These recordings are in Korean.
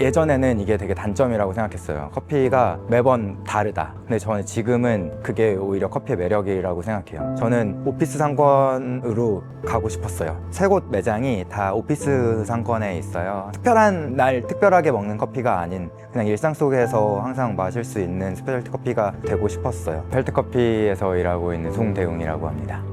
예전에는 이게 되게 단점이라고 생각했어요. 커피가 매번 다르다. 근데 저는 지금은 그게 오히려 커피의 매력이라고 생각해요. 저는 오피스 상권으로 가고 싶었어요. 세 곳 매장이 다 오피스 상권에 있어요. 특별한 날 특별하게 먹는 커피가 아닌 그냥 일상 속에서 항상 마실 수 있는 스페셜티 커피가 되고 싶었어요. 펠트커피에서 일하고 있는 송대웅이라고 합니다.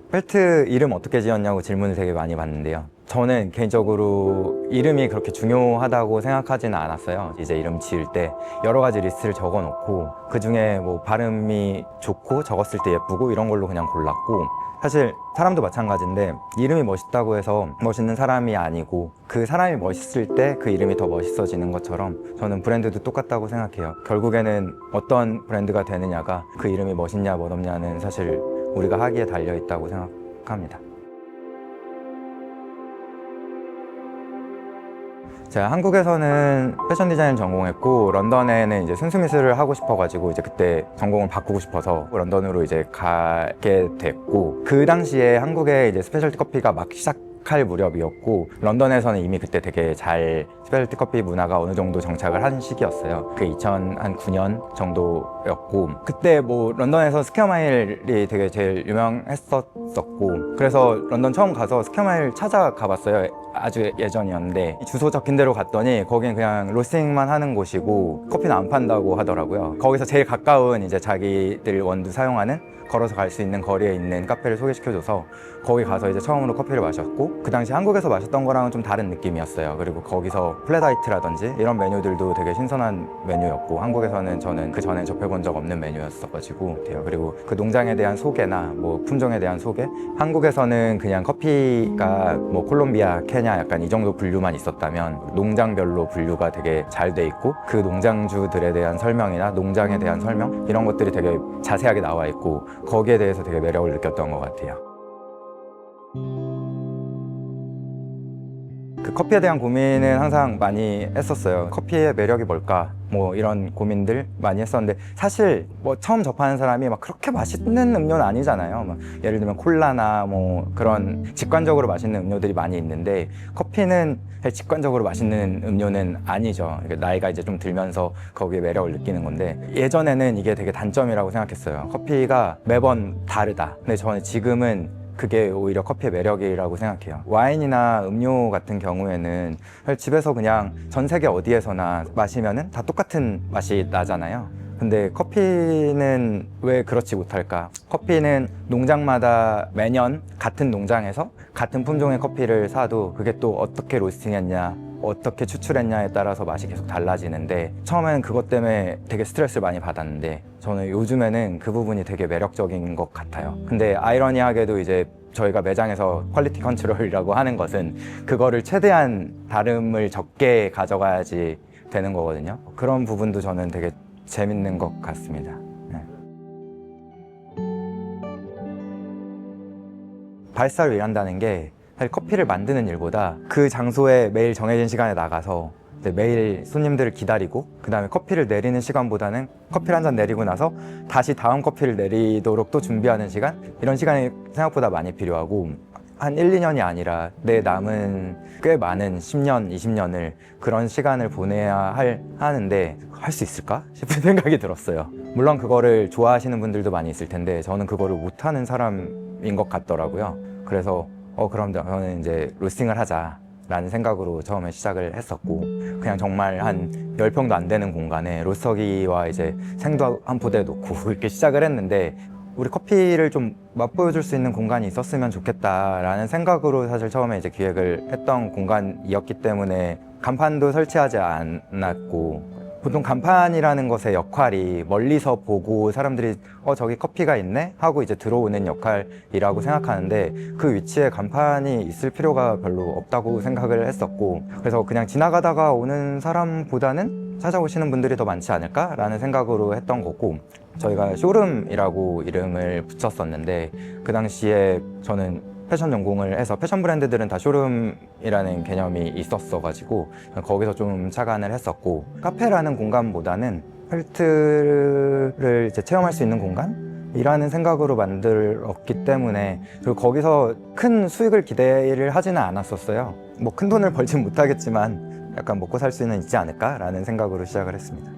펠트 이름 어떻게 지었냐고 질문을 되게 많이 받는데요. 저는 개인적으로 이름이 그렇게 중요하다고 생각하지는 않았어요. 이제 이름 지을 때 여러 가지 리스트를 적어 놓고 그 중에 뭐 발음이 좋고 적었을 때 예쁘고 이런 걸로 그냥 골랐고, 사실 사람도 마찬가지인데 이름이 멋있다고 해서 멋있는 사람이 아니고 그 사람이 멋있을 때 그 이름이 더 멋있어지는 것처럼 저는 브랜드도 똑같다고 생각해요. 결국에는 어떤 브랜드가 되느냐가 그 이름이 멋있냐 멋없냐는 사실 우리가 하기에 달려 있다고 생각합니다. 제가 한국에서는 패션 디자인 전공했고 런던에는 이제 순수미술을 하고 싶어가지고 이제 그때 전공을 바꾸고 싶어서 런던으로 이제 가게 됐고, 그 당시에 한국에 이제 스페셜티 커피가 막 시작할 무렵이었고 런던에서는 이미 그때 되게 잘 스페셜티 커피 문화가 어느 정도 정착을 한 시기였어요. 그 2009년 정도였고, 그때 뭐 런던에서 스퀘어마일이 되게 제일 유명했었고, 그래서 런던 처음 가서 스퀘어마일 찾아가 봤어요. 아주 예전이었는데 주소 적힌 대로 갔더니 거긴 그냥 로스팅만 하는 곳이고 커피는 안 판다고 하더라고요. 거기서 제일 가까운 이제 자기들 원두 사용하는 걸어서 갈 수 있는 거리에 있는 카페를 소개시켜줘서 거기 가서 이제 처음으로 커피를 마셨고, 그 당시 한국에서 마셨던 거랑은 좀 다른 느낌이었어요. 그리고 거기서 플랫화이트라든지 이런 메뉴들도 되게 신선한 메뉴였고, 한국에서는 저는 그 전에 접해본 적 없는 메뉴였어가지고 돼요. 그리고 그 농장에 대한 소개나 뭐 품종에 대한 소개, 한국에서는 그냥 커피가 뭐 콜롬비아, 케냐 약간 이 정도 분류만 있었다면 농장별로 분류가 되게 잘 돼 있고 그 농장주들에 대한 설명이나 농장에 대한 설명 이런 것들이 되게 자세하게 나와 있고 거기에 대해서 되게 매력을 느꼈던 것 같아요. 그 커피에 대한 고민은 항상 많이 했었어요. 커피의 매력이 뭘까? 뭐 이런 고민들 많이 했었는데, 사실 뭐 처음 접하는 사람이 막 그렇게 맛있는 음료는 아니잖아요. 막 예를 들면 콜라나 뭐 그런 직관적으로 맛있는 음료들이 많이 있는데 커피는 직관적으로 맛있는 음료는 아니죠. 나이가 이제 좀 들면서 거기에 매력을 느끼는 건데, 예전에는 이게 되게 단점이라고 생각했어요. 커피가 매번 다르다. 근데 저는 지금은 그게 오히려 커피의 매력이라고 생각해요. 와인이나 음료 같은 경우에는 사실 집에서 그냥 전 세계 어디에서나 마시면은 다 똑같은 맛이 나잖아요. 근데 커피는 왜 그렇지 못할까? 커피는 농장마다 매년 같은 농장에서 같은 품종의 커피를 사도 그게 또 어떻게 로스팅했냐, 어떻게 추출했냐에 따라서 맛이 계속 달라지는데, 처음에는 그것 때문에 되게 스트레스를 많이 받았는데 저는 요즘에는 그 부분이 되게 매력적인 것 같아요. 근데 아이러니하게도 이제 저희가 매장에서 퀄리티 컨트롤이라고 하는 것은 그거를 최대한 다름을 적게 가져가야지 되는 거거든요. 그런 부분도 저는 되게 재밌는 것 같습니다. 네. 바리스타로 일한다는 게 사실 커피를 만드는 일보다 그 장소에 매일 정해진 시간에 나가서 이제 매일 손님들을 기다리고 그 다음에 커피를 내리는 시간보다는 커피를 한 잔 내리고 나서 다시 다음 커피를 내리도록 또 준비하는 시간, 이런 시간이 생각보다 많이 필요하고, 한 1, 2년이 아니라 내 남은 꽤 많은 10년, 20년을 그런 시간을 보내야 하는데 할 수 있을까 싶은 생각이 들었어요. 물론 그거를 좋아하시는 분들도 많이 있을 텐데 저는 그거를 못하는 사람인 것 같더라고요. 그래서 그럼 저는 이제 로스팅을 하자 라는 생각으로 처음에 시작을 했었고, 그냥 정말 한 10평도 안 되는 공간에 로스터기와 이제 생두 한 포대 놓고 이렇게 시작을 했는데, 우리 커피를 좀 맛보여줄 수 있는 공간이 있었으면 좋겠다라는 생각으로 사실 처음에 이제 기획을 했던 공간이었기 때문에 간판도 설치하지 않았고, 보통 간판이라는 것의 역할이 멀리서 보고 사람들이 저기 커피가 있네? 하고 이제 들어오는 역할이라고 생각하는데, 그 위치에 간판이 있을 필요가 별로 없다고 생각을 했었고, 그래서 그냥 지나가다가 오는 사람보다는 찾아오시는 분들이 더 많지 않을까라는 생각으로 했던 거고, 저희가 쇼룸이라고 이름을 붙였었는데 그 당시에 저는 패션 전공을 해서 패션 브랜드들은 다 쇼룸이라는 개념이 있었어가지고 거기서 좀 착안을 했었고, 카페라는 공간보다는 펠트를 이제 체험할 수 있는 공간? 이라는 생각으로 만들었기 때문에, 그리고 거기서 큰 수익을 기대를 하지는 않았었어요. 뭐 큰 돈을 벌진 못하겠지만 약간 먹고 살 수는 있지 않을까라는 생각으로 시작을 했습니다.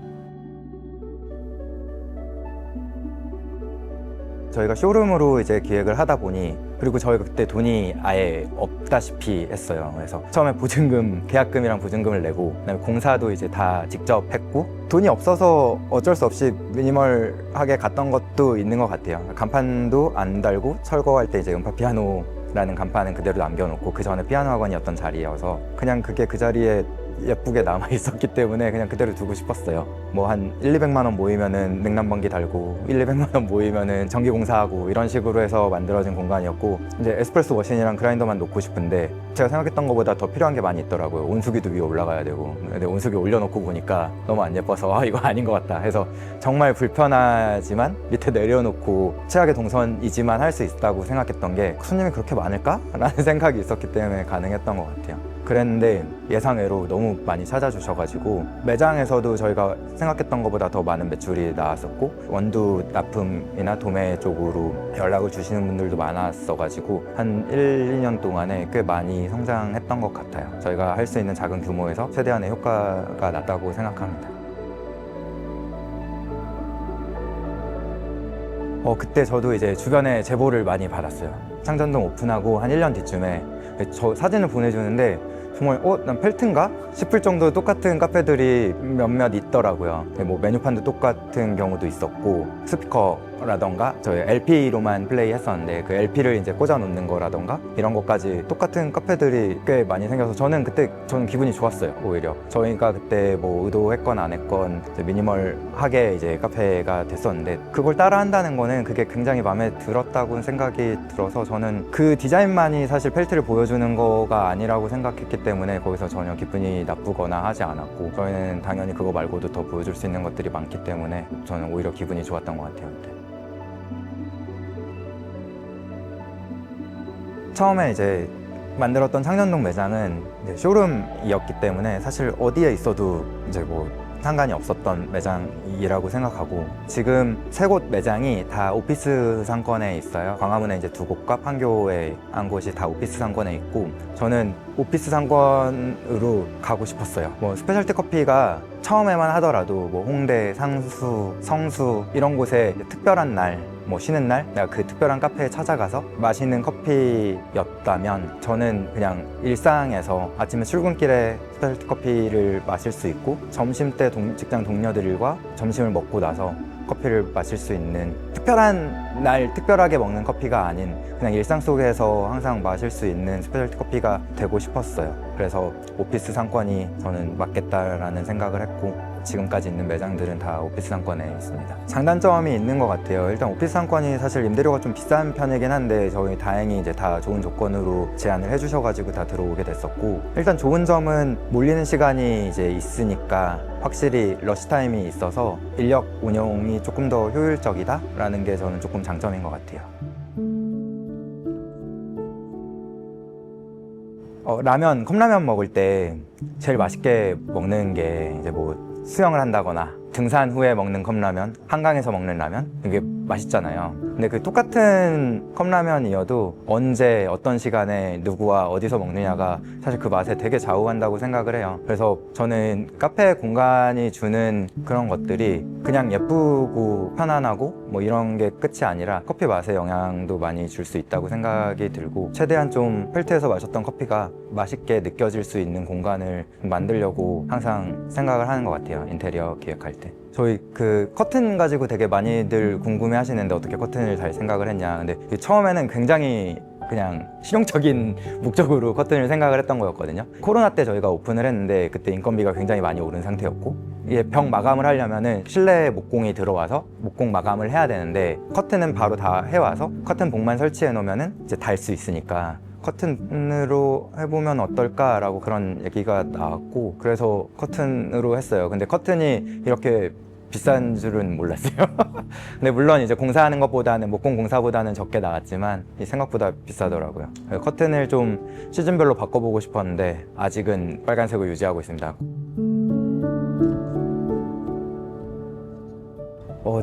저희가 쇼룸으로 이제 기획을 하다 보니, 그리고 저희가 그때 돈이 아예 없다시피 했어요. 그래서 처음에 보증금, 계약금이랑 보증금을 내고, 그다음에 공사도 이제 다 직접 했고, 돈이 없어서 어쩔 수 없이 미니멀하게 갔던 것도 있는 것 같아요. 간판도 안 달고, 철거할 때 이제 음파 피아노라는 간판은 그대로 남겨놓고, 그 전에 피아노 학원이었던 자리여서 그냥 그게 그 자리에 예쁘게 남아 있었기 때문에 그냥 그대로 두고 싶었어요. 뭐 한 1,200만 원 모이면은 냉난방기 달고, 1,200만 원 모이면은 전기 공사하고, 이런 식으로 해서 만들어진 공간이었고, 이제 에스프레소 머신이랑 그라인더만 놓고 싶은데 제가 생각했던 것보다 더 필요한 게 많이 있더라고요. 온수기도 위에 올라가야 되고. 근데 온수기 올려놓고 보니까 너무 안 예뻐서 이거 아닌 것 같다 해서, 정말 불편하지만 밑에 내려놓고 최악의 동선이지만 할 수 있다고 생각했던 게, 손님이 그렇게 많을까? 라는 생각이 있었기 때문에 가능했던 것 같아요. 그랬는데 예상외로 너무 많이 찾아주셔가지고, 매장에서도 저희가 생각했던 것보다 더 많은 매출이 나왔었고, 원두 납품이나 도매 쪽으로 연락을 주시는 분들도 많았어가지고 한 1, 2년 동안에 꽤 많이 성장했던 것 같아요. 저희가 할 수 있는 작은 규모에서 최대한의 효과가 났다고 생각합니다. 그때 저도 이제 주변에 제보를 많이 받았어요. 창전동 오픈하고 한 1년 뒤쯤에 저 사진을 보내주는데, 정말 난 펠트인가? 싶을 정도로 똑같은 카페들이 몇몇 있더라고요. 뭐 메뉴판도 똑같은 경우도 있었고, 스피커라던가 저희 LP로만 플레이 했었는데 그 LP를 이제 꽂아 놓는 거라던가 이런 것까지 똑같은 카페들이 꽤 많이 생겨서, 저는 기분이 좋았어요. 오히려 저희가 그때 뭐 의도했건 안 했건 이제 미니멀하게 이제 카페가 됐었는데, 그걸 따라 한다는 거는 그게 굉장히 마음에 들었다고 생각이 들어서, 저는 그 디자인만이 사실 펠트를 보여주는 거가 아니라고 생각했기 때문에 거기서 전혀 기분이 나쁘거나 하지 않았고, 저희는 당연히 그거 말고도 더 보여줄 수 있는 것들이 많기 때문에 저는 오히려 기분이 좋았던 것 같아요. 그때. 처음에 이제 만들었던 창전동 매장은 이제 쇼룸이었기 때문에 사실 어디에 있어도 이제 뭐 상관이 없었던 매장이라고 생각하고, 지금 3곳 매장이 다 오피스 상권에 있어요. 광화문에 이제 2곳과 판교에 한 곳이 다 오피스 상권에 있고, 저는 오피스 상권으로 가고 싶었어요. 뭐 스페셜티 커피가 처음에만 하더라도 뭐 홍대, 상수, 성수 이런 곳에 특별한 날, 뭐 쉬는 날 내가 그 특별한 카페에 찾아가서 마시는 커피였다면, 저는 그냥 일상에서 아침에 출근길에 스페셜티 커피를 마실 수 있고, 점심 때 직장 동료들과 점심을 먹고 나서 커피를 마실 수 있는, 특별한 날 특별하게 먹는 커피가 아닌 그냥 일상 속에서 항상 마실 수 있는 스페셜티 커피가 되고 싶었어요. 그래서 오피스 상권이 저는 맞겠다라는 생각을 했고, 지금까지 있는 매장들은 다 오피스 상권에 있습니다. 장단점이 있는 것 같아요. 일단 오피스 상권이 사실 임대료가 좀 비싼 편이긴 한데, 저희 다행히 이제 다 좋은 조건으로 제안을 해주셔가지고 다 들어오게 됐었고, 일단 좋은 점은 몰리는 시간이 이제 있으니까 확실히 러시타임이 있어서 인력 운영이 조금 더 효율적이다라는 게 저는 조금 장점인 것 같아요. 라면, 컵라면 먹을 때 제일 맛있게 먹는 게 이제 뭐 수영을 한다거나 등산 후에 먹는 컵라면, 한강에서 먹는 라면, 이게 맛있잖아요. 근데 그 똑같은 컵라면이어도 언제 어떤 시간에 누구와 어디서 먹느냐가 사실 그 맛에 되게 좌우한다고 생각을 해요. 그래서 저는 카페 공간이 주는 그런 것들이 그냥 예쁘고 편안하고 뭐 이런 게 끝이 아니라 커피 맛에 영향도 많이 줄 수 있다고 생각이 들고, 최대한 좀 펠트에서 마셨던 커피가 맛있게 느껴질 수 있는 공간을 만들려고 항상 생각을 하는 것 같아요. 인테리어 기획할 때. 저희 그 커튼 가지고 되게 많이들 궁금해 하시는데 어떻게 커튼을 잘 생각을 했냐. 근데 처음에는 굉장히 그냥 실용적인 목적으로 커튼을 생각을 했던 거였거든요. 코로나 때 저희가 오픈을 했는데 그때 인건비가 굉장히 많이 오른 상태였고, 이게 벽 마감을 하려면은 실내 목공이 들어와서 목공 마감을 해야 되는데, 커튼은 바로 다 해와서 커튼 봉만 설치해 놓으면은 이제 달 수 있으니까 커튼으로 해보면 어떨까라고 그런 얘기가 나왔고, 그래서 커튼으로 했어요. 근데 커튼이 이렇게 비싼 줄은 몰랐어요. 근데 물론 이제 공사하는 것보다는, 목공 공사보다는 적게 나왔지만 생각보다 비싸더라고요. 커튼을 좀 시즌별로 바꿔보고 싶었는데 아직은 빨간색을 유지하고 있습니다.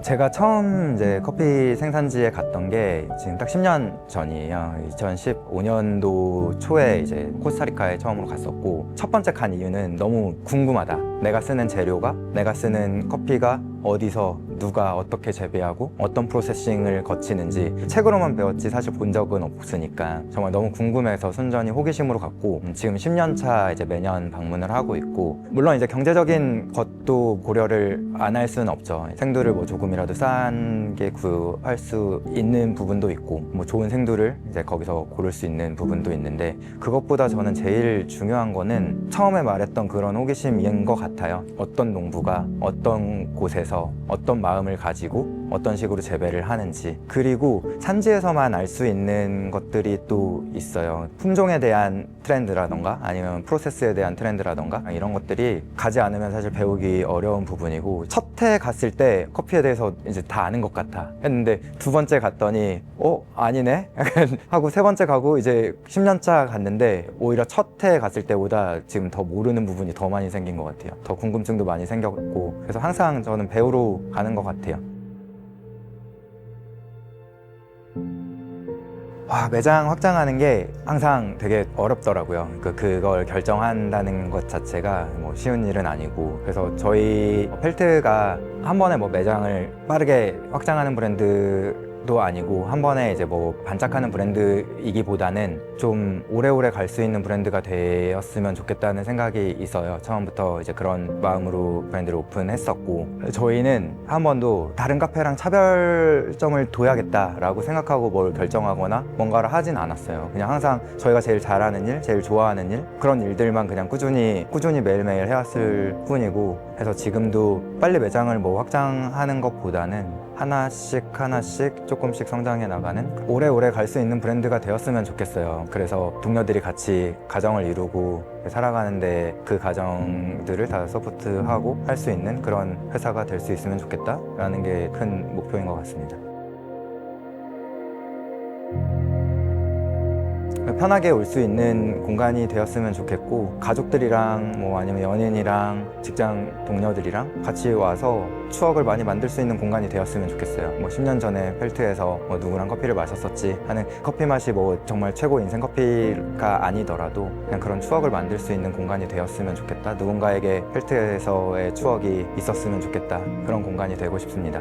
제가 처음 이제 커피 생산지에 갔던 게 지금 딱 10년 전이에요. 2015년도 초에 이제 코스타리카에 처음으로 갔었고, 첫 번째 간 이유는 너무 궁금하다. 내가 쓰는 재료가, 내가 쓰는 커피가 어디서 누가 어떻게 재배하고 어떤 프로세싱을 거치는지 책으로만 배웠지 사실 본 적은 없으니까 정말 너무 궁금해서 순전히 호기심으로 갔고, 지금 10년 차 이제 매년 방문을 하고 있고, 물론 이제 경제적인 것도 고려를 안 할 수는 없죠. 생두를 뭐 조금이라도 싼 게 구할 수 있는 부분도 있고, 뭐 좋은 생두를 이제 거기서 고를 수 있는 부분도 있는데, 그것보다 저는 제일 중요한 거는 처음에 말했던 그런 호기심인 것 같아요. 어떤 농부가 어떤 곳에서 어떤 마음을 가지고 어떤 식으로 재배를 하는지, 그리고 산지에서만 알 수 있는 것들이 또 있어요. 품종에 대한 트렌드라던가 아니면 프로세스에 대한 트렌드라던가 이런 것들이 가지 않으면 사실 배우기 어려운 부분이고, 첫 해 갔을 때 커피에 대해서 이제 다 아는 것 같아 했는데 두 번째 갔더니 아니네? 하고 세 번째 가고 이제 10년 차 갔는데 오히려 첫 해 갔을 때보다 지금 더 모르는 부분이 더 많이 생긴 것 같아요. 더 궁금증도 많이 생겼고, 그래서 항상 저는 배우러 가는 것 같아요. 매장 확장하는 게 항상 되게 어렵더라고요. 그걸 결정한다는 것 자체가 뭐 쉬운 일은 아니고, 그래서 저희 펠트가 한 번에 뭐 매장을 빠르게 확장하는 브랜드도 아니고 한 번에 이제 뭐 반짝하는 브랜드이기보다는 좀 오래오래 갈 수 있는 브랜드가 되었으면 좋겠다는 생각이 있어요. 처음부터 이제 그런 마음으로 브랜드를 오픈했었고, 저희는 한 번도 다른 카페랑 차별점을 둬야겠다라고 생각하고 뭘 결정하거나 뭔가를 하진 않았어요. 그냥 항상 저희가 제일 잘하는 일, 제일 좋아하는 일, 그런 일들만 그냥 꾸준히 매일매일 해왔을 뿐이고, 해서 지금도 빨리 매장을 뭐 확장하는 것보다는 하나씩 조금씩 성장해 나가는, 오래오래 갈 수 있는 브랜드가 되었으면 좋겠어요. 그래서 동료들이 같이 가정을 이루고 살아가는데 그 가정들을 다 서포트하고 할 수 있는 그런 회사가 될 수 있으면 좋겠다라는 게 큰 목표인 것 같습니다. 편하게 올 수 있는 공간이 되었으면 좋겠고, 가족들이랑 뭐 아니면 연인이랑 직장 동료들이랑 같이 와서 추억을 많이 만들 수 있는 공간이 되었으면 좋겠어요. 뭐 10년 전에 펠트에서 뭐 누구랑 커피를 마셨었지 하는 커피 맛이 뭐 정말 최고 인생 커피가 아니더라도 그냥 그런 추억을 만들 수 있는 공간이 되었으면 좋겠다. 누군가에게 펠트에서의 추억이 있었으면 좋겠다. 그런 공간이 되고 싶습니다.